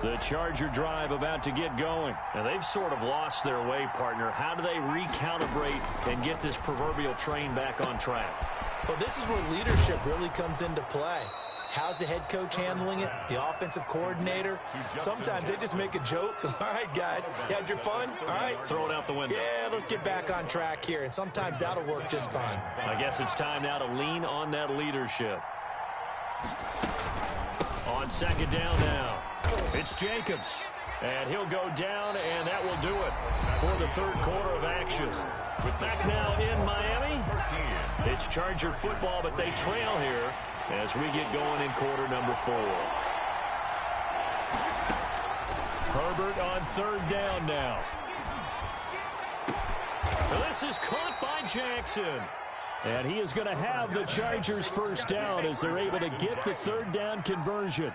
The Charger drive about to get going. And they've sort of lost their way, partner. How do they recalibrate and get this proverbial train back on track? Well, this is where leadership really comes into play. How's the head coach handling it? The offensive coordinator? Sometimes they just make a joke. All right, guys, you had your fun? All right. Throw it out the window. Yeah, let's get back on track here. And sometimes that'll work just fine. I guess it's time now to lean on that leadership. On second down now, it's Jacobs. And he'll go down, and that will do it for the third quarter of action. Back now in Miami. It's Charger football, but they trail here as we get going in quarter number 4. Herbert on third down now. This is caught by Jackson. And he is going to have the Chargers first down as they're able to get the third down conversion.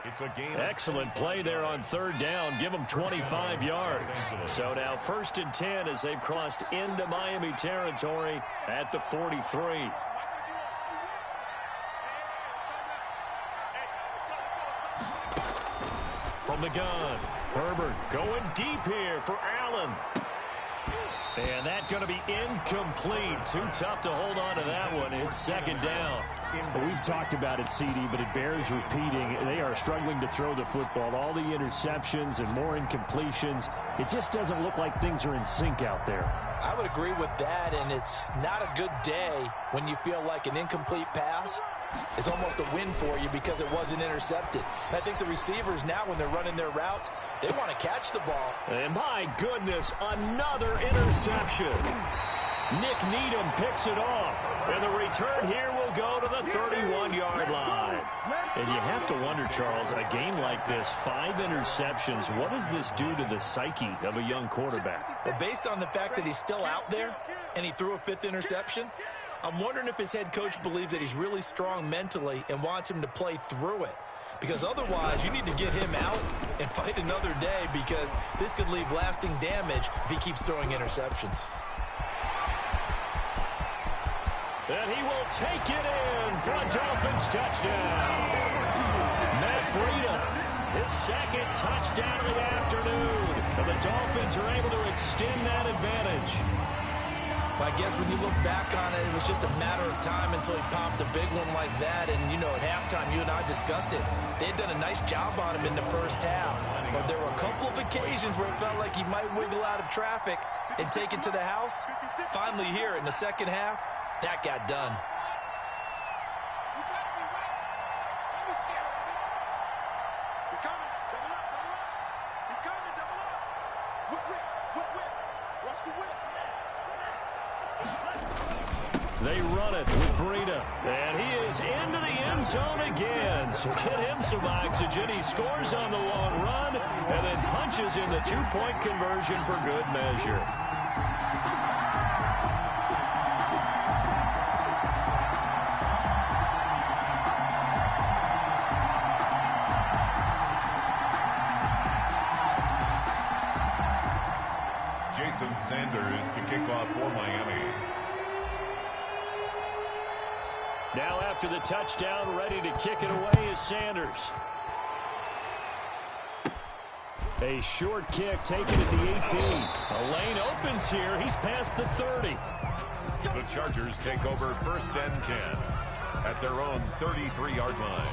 Excellent play there on third down. Give them 25 yards. So now first and 10 as they've crossed into Miami territory at the 43. From the gun, Herbert going deep here for Allen. And that's going to be incomplete. Too tough to hold on to that one. It's second down. Well, we've talked about it, CD, but it bears repeating. They are struggling to throw the football. All the interceptions and more incompletions. It just doesn't look like things are in sync out there. I would agree with that, and it's not a good day when you feel like an incomplete pass is almost a win for you because it wasn't intercepted. And I think the receivers now, when they're running their routes, they want to catch the ball. And my goodness, another interception. Nick Needham picks it off. And the return here will go to the 31-yard line. And you have to wonder, Charles, a game like this, 5 interceptions, what does this do to the psyche of a young quarterback? Well, based on the fact that he's still out there and he threw a 5th interception, I'm wondering if his head coach believes that he's really strong mentally and wants him to play through it. Because otherwise, you need to get him out and fight another day because this could leave lasting damage if he keeps throwing interceptions. And he will take it in for a Dolphins touchdown. Matt Breida, his second touchdown of the afternoon. And the Dolphins are able to extend that advantage. Well, I guess when you look back on it, it was just a matter of time until he popped a big one like that. And, you know, at halftime, you and I discussed it. They had done a nice job on him in the first half. But there were a couple of occasions where it felt like he might wiggle out of traffic and take it to the house. Finally here in the second half, that got done. They run it with Breida, and he is into the end zone again. So get him some oxygen. He scores on the long run and then punches in the 2-point conversion for good measure. Jason Sanders to kick off for Miami. Now after the touchdown, ready to kick it away is Sanders. A short kick taken at the 18. A lane opens here. He's past the 30. The Chargers take over first and 10 at their own 33-yard line.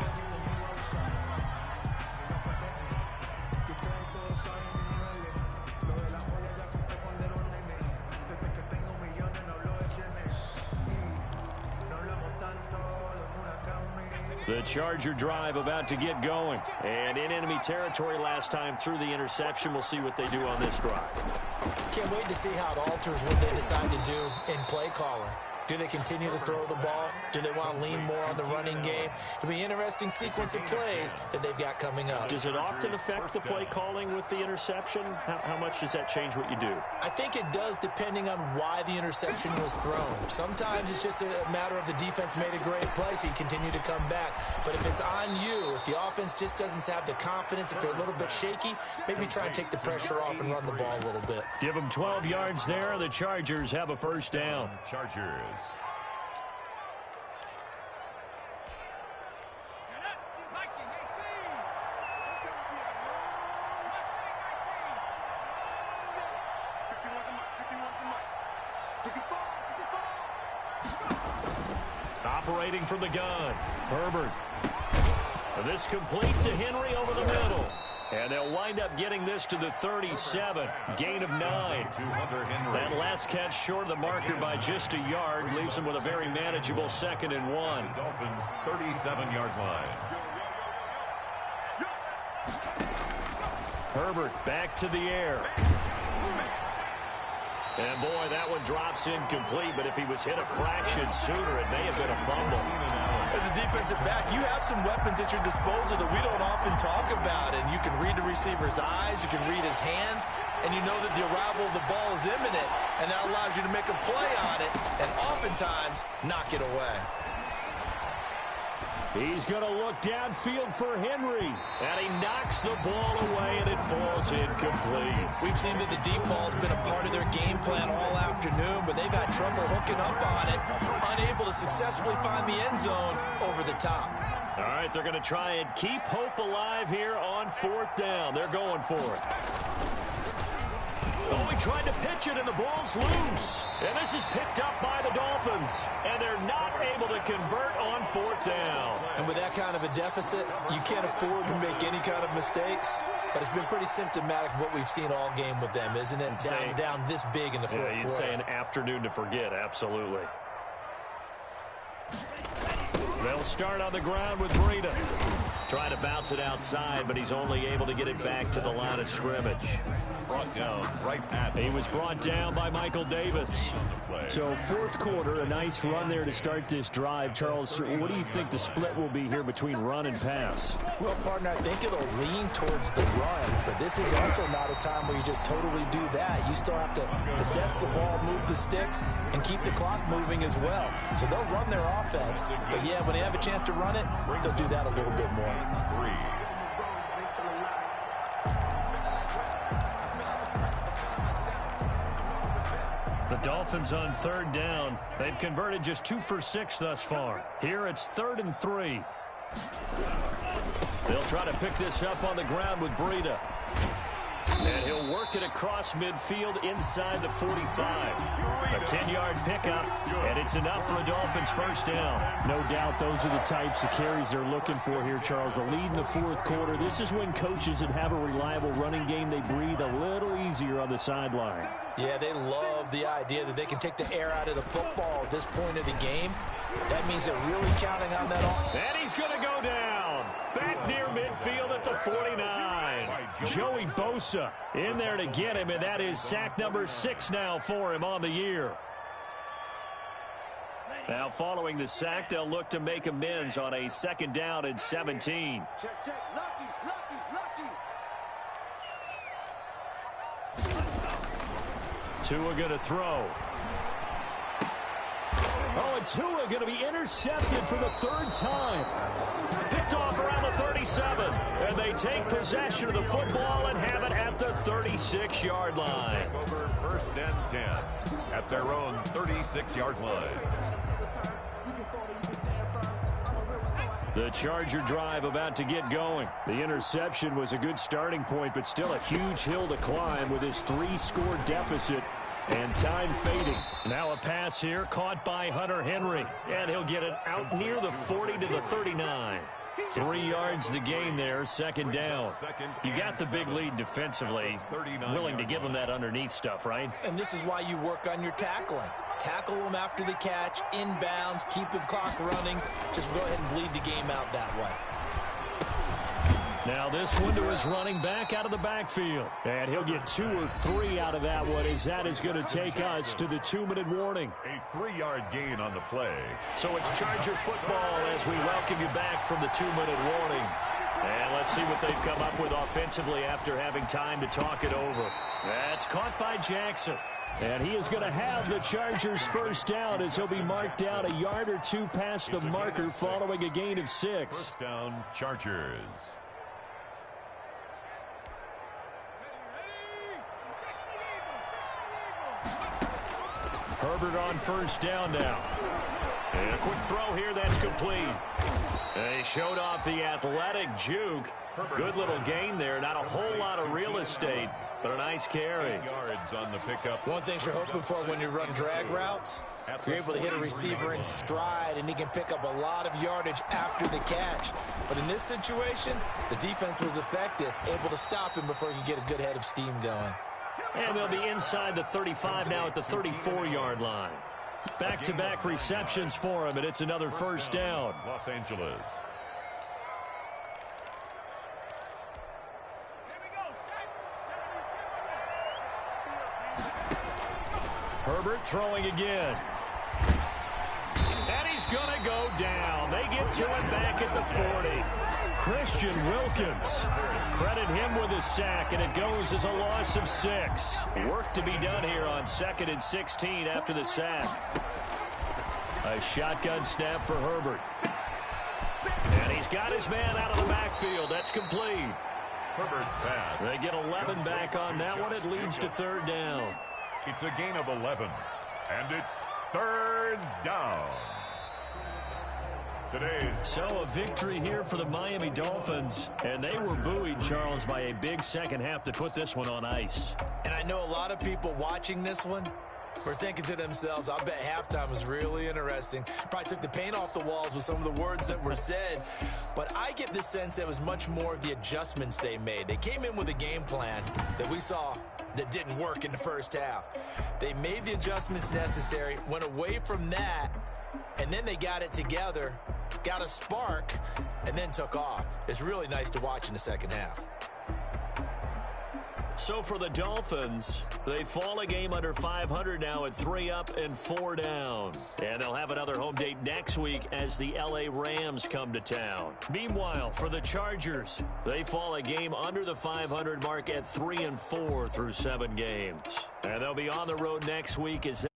The Charger drive about to get going. And in enemy territory last time through the interception. We'll see what they do on this drive. Can't wait to see how it alters what they decide to do in play calling. Do they continue to throw the ball? Do they want to lean more on the running game? It'll be an interesting sequence of plays that they've got coming up. Does it often affect the play calling with the interception? How much does that change what you do? I think it does depending on why the interception was thrown. Sometimes it's just a matter of the defense made a great play, so you continue to come back. But if it's on you, if the offense just doesn't have the confidence, if they're a little bit shaky, maybe try and take the pressure off and run the ball a little bit. Give them 12 yards there. The Chargers have a first down. Chargers. operating from the gun. Herbert. This complete to Henry over the middle. And they'll wind up getting this to the 37. Gain of 9. That last catch short of the marker by just a yard leaves them with a very manageable 2nd and 1. Dolphins 37-yard line. Herbert back to the air. And boy, that one drops incomplete, but if he was hit a fraction sooner, it may have been a fumble. As a defensive back, you have some weapons at your disposal that we don't often talk about, and you can read the receiver's eyes, you can read his hands, and you know that the arrival of the ball is imminent, and that allows you to make a play on it, and oftentimes knock it away. He's going to look downfield for Henry. And he knocks the ball away, and it falls incomplete. We've seen that the deep ball's been a part of their game plan all afternoon, but they've had trouble hooking up on it, unable to successfully find the end zone over the top. All right, they're going to try and keep hope alive here on 4th down. They're going for it. Oh, he tried to pitch it, and the ball's loose. And this is picked up by the Dolphins. And they're not able to convert on 4th down. And with that kind of a deficit, you can't afford to make any kind of mistakes. But it's been pretty symptomatic of what we've seen all game with them, isn't it? Down this big in the fourth quarter. You'd say an afternoon to forget, absolutely. They'll start on the ground with Breida. Trying to bounce it outside, but he's only able to get it back to the line of scrimmage. Brought down right at. He was brought down by Michael Davis. So 4th quarter, a nice run there to start this drive. Charles, what do you think the split will be here between run and pass? Well, partner, I think it'll lean towards the run, but this is also not a time where you just totally do that. You still have to possess the ball, move the sticks, and keep the clock moving as well. So they'll run their offense, but yeah, when they have a chance to run it, they'll do that a little bit more. The Dolphins on 3rd down. They've converted just 2 for 6 thus far. Here it's 3rd and 3. They'll try to pick this up on the ground with Breida. And he'll work it across midfield inside the 45. A 10-yard pickup, and it's enough for a Dolphins 1st down. No doubt those are the types of carries they're looking for here, Charles. The lead in the 4th quarter. This is when coaches that have a reliable running game, they breathe a little easier on the sideline. Yeah, they love the idea that they can take the air out of the football at this point of the game. That means they're really counting on that offense. And he's going to go down. Back near midfield at the 49. Joey Bosa in there to get him, and that is sack number 6 now for him on the year. Now following the sack, they'll look to make amends on a 2nd down and 17. Check. Lucky. Tua going to throw. Oh, and Tua going to be intercepted for the 3rd time. Picked off around the 37. And they take possession of the football and have it at the 36-yard line. Over 1st and 10 at their own 36-yard line. The Charger drive about to get going. The interception was a good starting point, but still a huge hill to climb with his 3-score deficit. And time fading. Now a pass here caught by Hunter Henry. And he'll get it out near the 40 to the 39. 3 yards the gain there, 2nd down. You got the big lead defensively. Willing to give them that underneath stuff, right? And this is why you work on your tackling. Tackle them after the catch, inbounds, keep the clock running. Just go ahead and bleed the game out that way. Now this one to his running back out of the backfield. And he'll get 2 or 3 out of that one, as that is going to take us to the 2-minute warning. A 3-yard gain on the play. So it's Charger football as we welcome you back from the 2-minute warning. And let's see what they've come up with offensively after having time to talk it over. That's caught by Jackson. And he is going to have the Chargers 1st down as he'll be marked down a yard or 2 past the marker following a gain of 6. 1st down, Chargers. Herbert on 1st down now. And a quick throw here, that's complete. They showed off the athletic juke. Good little gain there, not a whole lot of real estate. but a nice carry. 8 yards on the pickup. One thing you're hoping for when you run drag routes, you're able to hit a receiver in stride, and he can pick up a lot of yardage after the catch. But in this situation, the defense was effective, able to stop him before he could get a good head of steam going. And they'll be inside the 35 now at the 34-yard line. Back-to-back receptions for him, and it's another first down. Los Angeles. Herbert throwing again. And he's going to go down. They get to him back at the 40. Christian Wilkins. Credit him with a sack, and it goes as a loss of 6. Work to be done here on 2nd and 16 after the sack. A shotgun snap for Herbert. And he's got his man out of the backfield. That's complete. Herbert's pass. They get 11 back on that one. It leads to 3rd down. It's a gain of 11, and it's 3rd down. So a victory here for the Miami Dolphins, and they were buoyed, Charles, by a big second half to put this one on ice. And I know a lot of people watching this one were thinking to themselves, I bet halftime was really interesting. Probably took the paint off the walls with some of the words that were said. But I get the sense that it was much more of the adjustments they made. They came in with a game plan that we saw that didn't work in the first half. They made the adjustments necessary, went away from that, and then they got it together, got a spark, and then took off. It's really nice to watch in the second half. So for the Dolphins, they fall a game under 500 now at 3 up and 4 down. And they'll have another home date next week as the LA Rams come to town. Meanwhile, for the Chargers, they fall a game under the 500 mark at 3 and 4 through 7 games. And they'll be on the road next week as